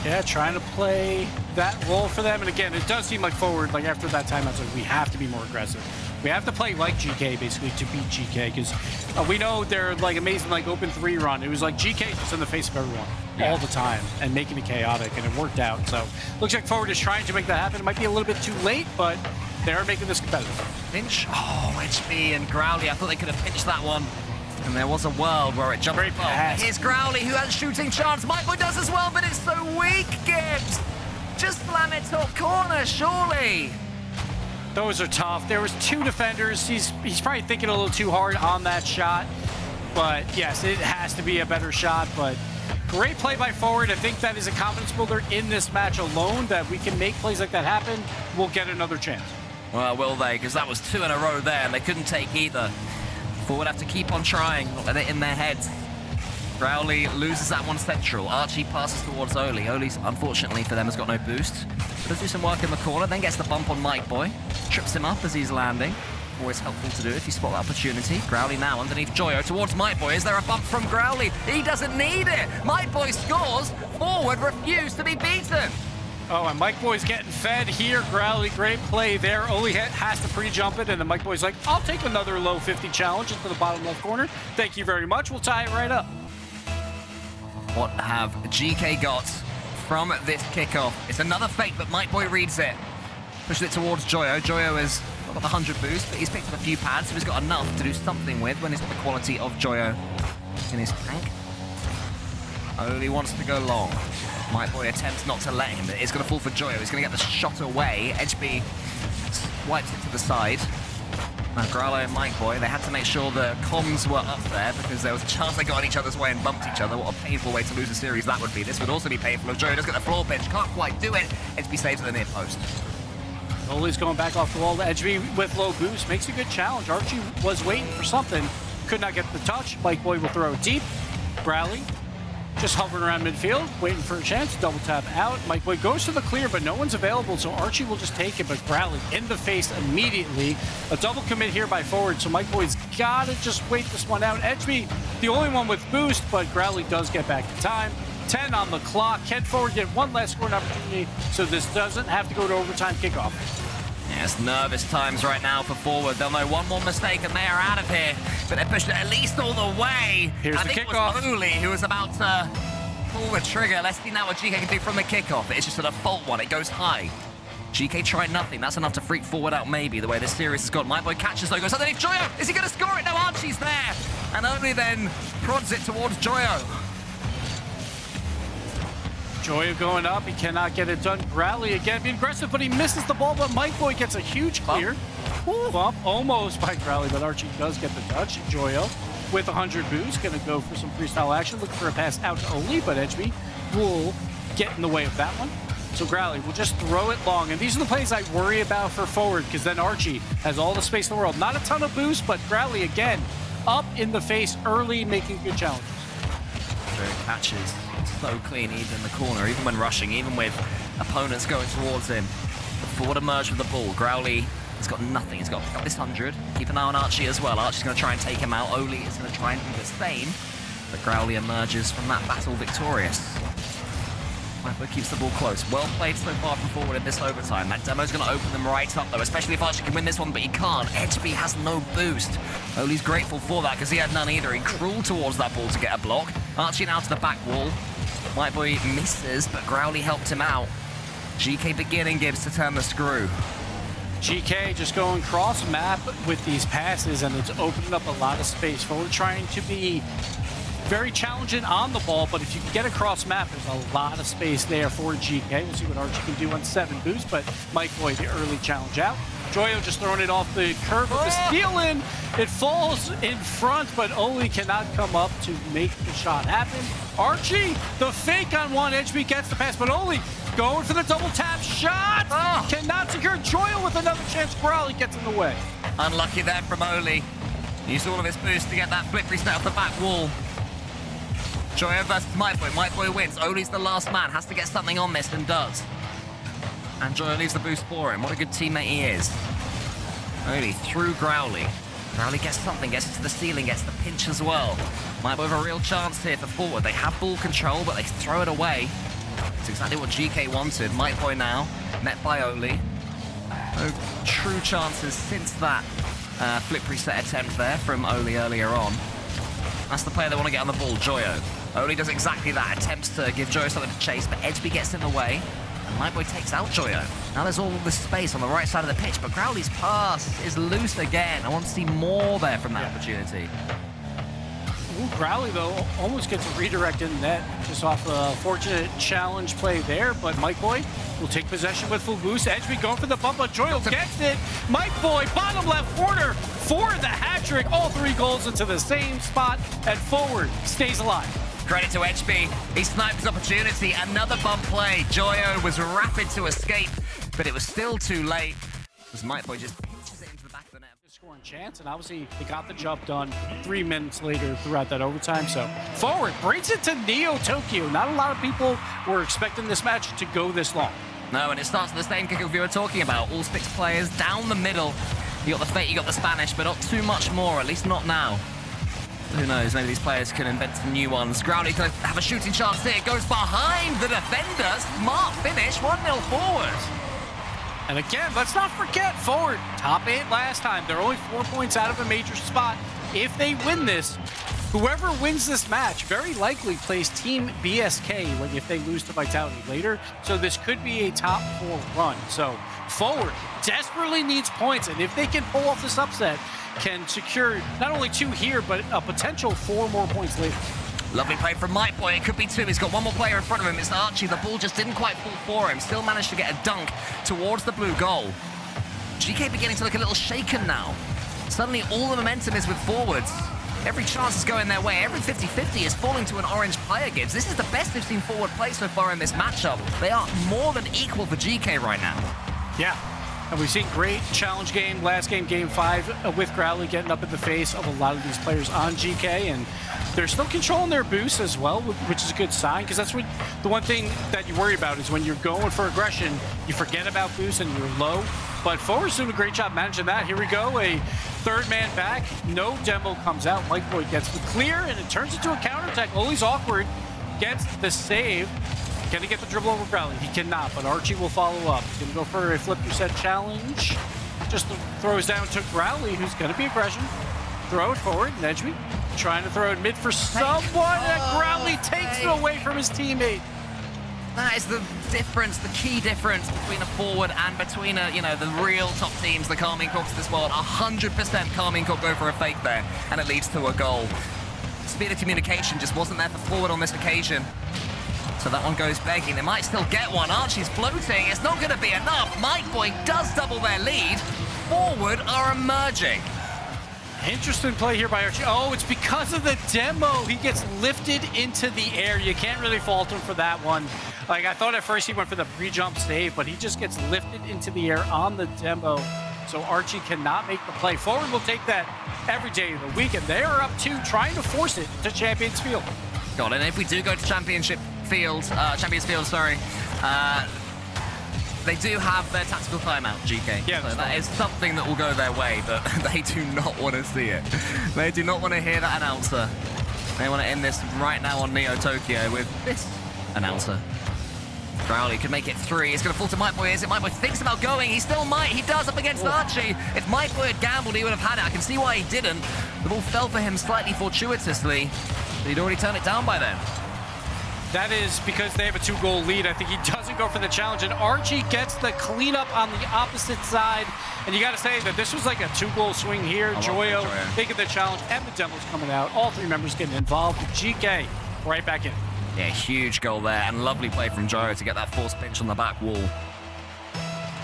Yeah, trying to play that role for them. And again, it does seem like forward, like after that timeout, so we have to be more aggressive. We have to play like Geekay, basically, to beat Geekay, because we know they're like amazing, like open 3 run. It was like Geekay just in the face of everyone all the time and making it chaotic, and it worked out. So looks like forward is trying to make that happen. It might be a little bit too late, but they are making this competitive. Pinch. Oh, Edgeby and Growly. I thought they could have pinched that one. And there was a world where it jumped. Great pass. Here's Growly, who has a shooting chance. Mike Boy does as well, but it's so weak, Gibbs. Just slam it top corner, surely. Those are tough. There was 2 defenders. He's probably thinking a little too hard on that shot. But yes, it has to be a better shot. But great play by forward. I think that is a confidence builder in this match alone, that we can make plays like that happen. We'll get another chance. Well, will they? Because that was 2 in a row there, and they couldn't take either. Forward have to keep on trying, not let it in their heads. Growly loses that one central. Archie passes towards Oli. Oli's, unfortunately for them, has got no boost. Does do some work in the corner, then gets the bump on Mike Boy. Trips him up as he's landing. Always helpful to do if you spot that opportunity. Growly now underneath Joyo towards Mike Boy. Is there a bump from Growly? He doesn't need it. Mike Boy scores. Forward refused to be beaten. Oh, and Mike Boy's getting fed here. Growly, great play there. Oli has to pre-jump it, and then Mike Boy's like, I'll take another low 50 challenge into the bottom left corner. Thank you very much. We'll tie it right up. What have Geekay got from this kickoff? It's another fake, but Mike Boy reads it. Pushes it towards Joyo. Joyo has got the 100 boost, but he's picked up a few pads, so he's got enough to do something with when he's got the quality of Joyo in his tank. Only wants to go long. Mike Boy attempts not to let him, but it's going to fall for Joyo. He's going to get the shot away. Edgeby wipes it to the side. Now, Growly and Mike Boy, they had to make sure the comms were up there because there was a chance they got in each other's way and bumped each other. What a painful way to lose a series that would be. This would also be painful if Joyo does get the floor pitch. Can't quite do it. Edgeby saves at the near post. Oli's going back off the wall. Edgeby with low boost makes a good challenge. Archie was waiting for something. Could not get the touch. Mike Boy will throw it deep. Growly just hovering around midfield, waiting for a chance, double tap out. Mike Boy goes to the clear, but no one's available, so Archie will just take it, but Growly in the face immediately. A double commit here by forward, so Mike Boy's gotta just wait this one out. Edgeby, the only one with boost, but Growly does get back in time. 10 on the clock. Can forward get one last scoring opportunity, so this doesn't have to go to overtime kickoff. Yes, nervous times right now for forward. They'll know one more mistake and they are out of here. But they're pushed at least all the way. Here's I the think kickoff. it was Uli who was about to pull the trigger. Let's see now what Geekay can do from the kickoff. It's just a default one. It goes high. Geekay tried nothing. That's enough to freak forward out maybe, the way this series has gone. My boy catches though, goes underneath Joyo. Is he going to score it? No, Archie's there. And only then prods it towards Joyo. Joyo going up, he cannot get it done. Growly again being aggressive, but he misses the ball, but Mike Boy gets a huge clear. Bump almost by Growly, but Archie does get the touch. Joyo with 100 boost, gonna go for some freestyle action, looking for a pass out to Oli, but Edgeby will get in the way of that one. So Growly will just throw it long, and these are the plays I worry about for forward, because then Archie has all the space in the world. Not a ton of boost, but Growly again, up in the face early, making good challenges. Catches so clean even in the corner, even when rushing, even with opponents going towards him. The forward emerge with the ball. Growly has got nothing. He's got this 100. Keep an eye on Archie as well. Archie's going to try and take him out. Oli is going to try and do the same. But Growly emerges from that battle victorious. But keeps the ball close. Well played so far from forward in this overtime. That demo's going to open them right up, though, especially if Archie can win this one, but he can't. Edgeby has no boost. Oli's grateful for that because he had none either. He crawled towards that ball to get a block. Archie now to the back wall. My boy misses, but Growly helped him out. Geekay beginning gives to turn the screw. Geekay just going cross map with these passes, and it's opening up a lot of space. Forward trying to be very challenging on the ball, but if you can get across map, there's a lot of space there for Geekay. We'll see what Archie can do on 7 boost, but Mike Boy, the early challenge out. Joyo just throwing it off the curve with the steal in. It falls in front, but Oli cannot come up to make the shot happen. Archie, the fake on one. Edgeby gets the pass, but Oli going for the double tap shot. Cannot secure. Joyo with another chance. Growly gets in the way. Unlucky there from Oli. Used all of his boost to get that flip reset off the back wall. Joyo versus My Boy. My Boy wins. Oli's the last man. Has to get something on this and does. And Joyo leaves the boost for him. What a good teammate he is. Oli through Growly. Growly gets something, gets it to the ceiling, gets the pinch as well. Might have a real chance here for forward. They have ball control, but they throw it away. It's exactly what Geekay wanted. Mike Boy now, met by Oli. No true chances since that flip reset attempt there from Oli earlier on. That's the player they want to get on the ball, Joyo. Oli does exactly that, attempts to give Joyo something to chase, but Edgeby gets in the way. And My Boy takes out Joyo. Now there's all this space on the right side of the pitch, but Growly's pass is loose again. I want to see more there from that opportunity. Ooh, Growly, though, almost gets a redirect in net just off a fortunate challenge play there, but Mike Boy will take possession with full boost. Edgeby going for the bump, but Joyo gets it. Mike Boy, bottom left corner for the hat trick. All 3 goals into the same spot, and forward stays alive. Credit to Edgeby. He sniped his opportunity. Another bump play. Joyo was rapid to escape, but it was still too late. As Mike Boy just pinches it into the back of the net. Scoring chance, and obviously they got the job done 3 minutes later throughout that overtime. So forward brings it to Neo Tokyo. Not a lot of people were expecting this match to go this long. No, and it starts with the same kickoff we were talking about. All 6 players down the middle. You got the Fate, you got the Spanish, but not too much more, at least not now. Who knows, maybe these players can invent some new ones. Growly could have a shooting chance here. Goes behind the defender. Smart finish, 1-0 forward. And again, let's not forget, forward, top 8 last time. They're only 4 points out of a major spot. If they win this, whoever wins this match very likely plays Team BSK like if they lose to Vitality later. So this could be a top 4 run. So forward desperately needs points, and if they can pull off this upset, can secure not only 2 here, but a potential 4 more points later. Lovely play from Mike Boy. It could be 2. He's got one more player in front of him. It's Archie. The ball just didn't quite fall for him. Still managed to get a dunk towards the blue goal. Geekay beginning to look a little shaken now. Suddenly all the momentum is with forwards. Every chance is going their way. Every 50-50 is falling to an orange player, Gibbs. This is the best we've seen forward play so far in this matchup. They are more than equal for Geekay right now. Yeah. And we've seen great challenge game, last game, game 5, with Growly getting up in the face of a lot of these players on Geekay, and they're still controlling their boosts as well, which is a good sign, because that's what the one thing that you worry about is when you're going for aggression, you forget about boosts and you're low. But Forward's doing a great job managing that. Here we go, a third man back. No demo comes out. Mike Boy gets the clear, and it turns into a counterattack. Oli's awkward, gets the save. Can he get the dribble over Growly? He cannot, but Archie will follow up. He's going to go for a flip reset challenge. Just throws down to Growly, who's going to be aggression. Throw it forward, Nedgeby trying to throw it mid for someone, and Growly takes it away from his teammate. That is the difference, the key difference between a forward and between the real top teams, the Carmine Corps of this world. 100% Carmine Corps go for a fake there, and it leads to a goal. Speed of communication just wasn't there for forward on this occasion. So that one goes begging. They might still get one. Archie's floating. It's not going to be enough. Mike Boy does double their lead. Forward are emerging. Interesting play here by Archie. Oh, it's because of the demo. He gets lifted into the air. You can't really fault him for that one. Like, I thought at first he went for the pre-jump save, but he just gets lifted into the air on the demo. So Archie cannot make the play. Forward will take that every day of the week, and they are up 2, trying to force it to Champions Field. God, and if we do go to Champions Field, they do have their tactical timeout, Geekay. Yeah, so that is something that will go their way, but they do not want to see it. They do not want to hear that announcer. They want to end this right now on Neo Tokyo with this announcer. Growly could make it 3. It's going to fall to Mike Boy. Is it Mike Boy thinks about going? He still might. He does up against Archie. If Mike Boy had gambled, he would have had it. I can see why he didn't. The ball fell for him slightly fortuitously, but he'd already turned it down by then. That is because they have a 2-goal lead. I think he doesn't go for the challenge, and Archie gets the cleanup on the opposite side. And you got to say that this was like a 2-goal swing here. Joyo taking the challenge, and the demo's coming out. All 3 members getting involved. GK right back in. Yeah, huge goal there, and lovely play from Joyo to get that forced pinch on the back wall.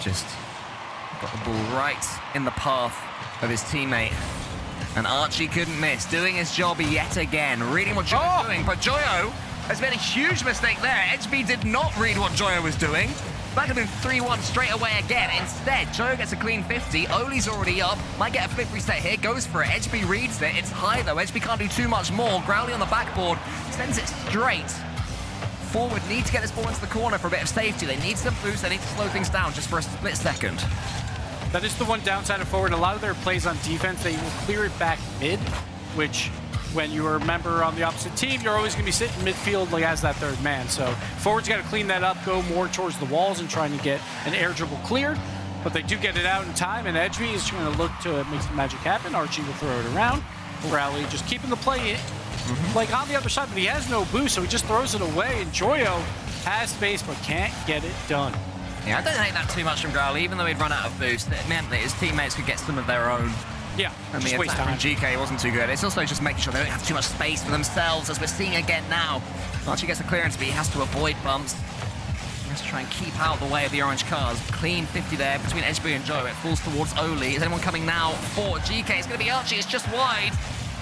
Just got the ball right in the path of his teammate. And Archie couldn't miss, doing his job yet again, reading what Joyo's doing, but Joyo has made a huge mistake there. Edgeby did not read what Joyo was doing. That could have been 3-1 straight away again. Instead, Joyo gets a clean 50. Oli's already up. Might get a flip reset here. Goes for it. Edgeby reads it. It's high, though. Edgeby can't do too much more. Growly on the backboard sends it straight. Forward need to get this ball into the corner for a bit of safety. They need some boost. They need to slow things down just for a split second. That is the one downside of Forward. A lot of their plays on defense, they will clear it back mid, which when you are a member on the opposite team, you're always going to be sitting midfield like as that third man. So Forward's got to clean that up, go more towards the walls and trying to get an air dribble cleared. But they do get it out in time, and Edgeby is trying to look to make some magic happen. Archie will throw it around. Rally just keeping the play like on the other side, but he has no boost, so he just throws it away. And Joyo has space, but can't get it done. Yeah, I don't hate that too much from Growly. Even though he'd run out of boost, it meant that his teammates could get some of their own. Yeah, I mean, the attack from GK wasn't too good. It's also just making sure they don't have too much space for themselves, as we're seeing again now. Archie gets the clearance, but he has to avoid bumps. He has to try and keep out the way of the orange cars. Clean 50 there between Edgeby and Joyo. It falls towards Oli. Is anyone coming now for GK? It's going to be Archie. It's just wide.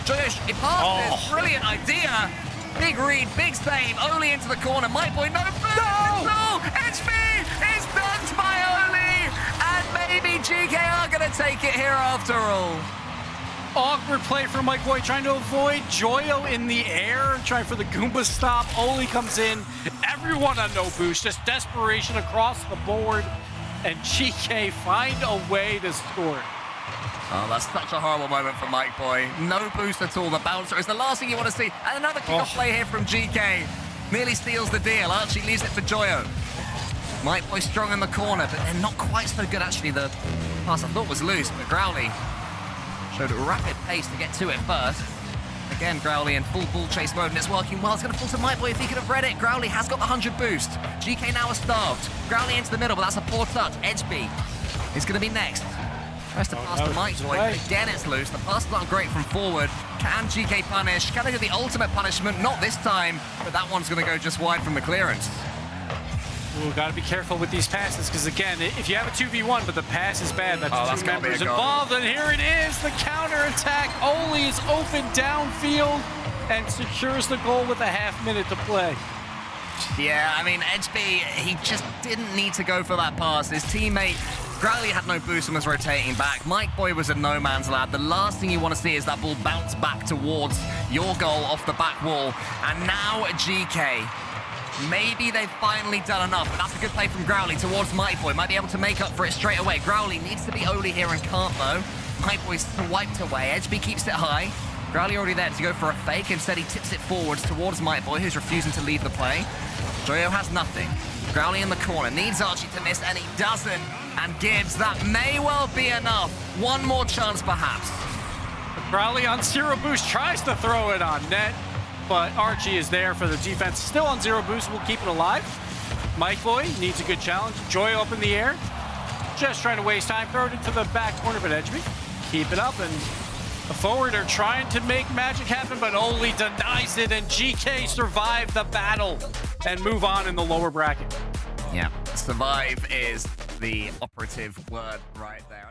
Joyo, he passed this. Brilliant idea. Big read, big save. Oli into the corner. Mike Boy, no boost. No! Edgeby is dunked by Oli. And maybe GK are going to take it here after all. Awkward play from Mike Boy, trying to avoid Joyo in the air, trying for the Goomba stop. Oli comes in. Everyone on no boost. Just desperation across the board. And GK find a way to score. Oh, that's such a horrible moment for Mike Boy. No boost at all. The bouncer is the last thing you want to see. And another kickoff play here from GK. Nearly steals the deal. Archie leaves it for Joyo. Mike Boy strong in the corner, but they're not quite so good, actually. The pass I thought was loose, but Growly showed a rapid pace to get to it first. Again, Growly in full ball chase mode, and it's working well. It's going to fall to Mike Boy if he could have read it. Growly has got the 100 boost. GK now is starved. Growly into the middle, but that's a poor touch. Edgeby is going to be next. Tries to pass to Mike Boy, but again it's loose. The pass not great from forward. Can GK punish? Can they do the ultimate punishment? Not this time, but that one's going to go just wide from the clearance. Ooh, got to be careful with these passes, because again, if you have a 2v1, but the pass is bad, that's 2 members involved, and here it is, the counter-attack. Oli is open downfield and secures the goal with a half-minute to play. Yeah, I mean, Edgeby, he just didn't need to go for that pass. His teammate Growly had no boost and was rotating back. Mike Boy was a no man's land. The last thing you want to see is that ball bounce back towards your goal off the back wall. And now Geekay. Maybe they've finally done enough, but that's a good play from Growly towards Mike Boy. Might be able to make up for it straight away. Growly needs to be Oli here and can't though. Mike Boy's swiped away. Edgeby keeps it high. Growly already there to go for a fake. Instead, he tips it forwards towards Mike Boy, who's refusing to leave the play. Joyo has nothing. Growly in the corner, needs Archie to miss, and he doesn't. And Gibbs, that may well be enough. One more chance, perhaps. Growly on 0 boost, tries to throw it on net, but Archie is there for the defense. Still on 0 boost, we'll keep it alive. Mike Boy needs a good challenge. Joyo up in the air, just trying to waste time. Throw it into the back corner, but Edgeby, keep it up, and the forward are trying to make magic happen, but Oli denies it, and Geekay survive the battle and move on in the lower bracket. Yeah, survive is the operative word right there.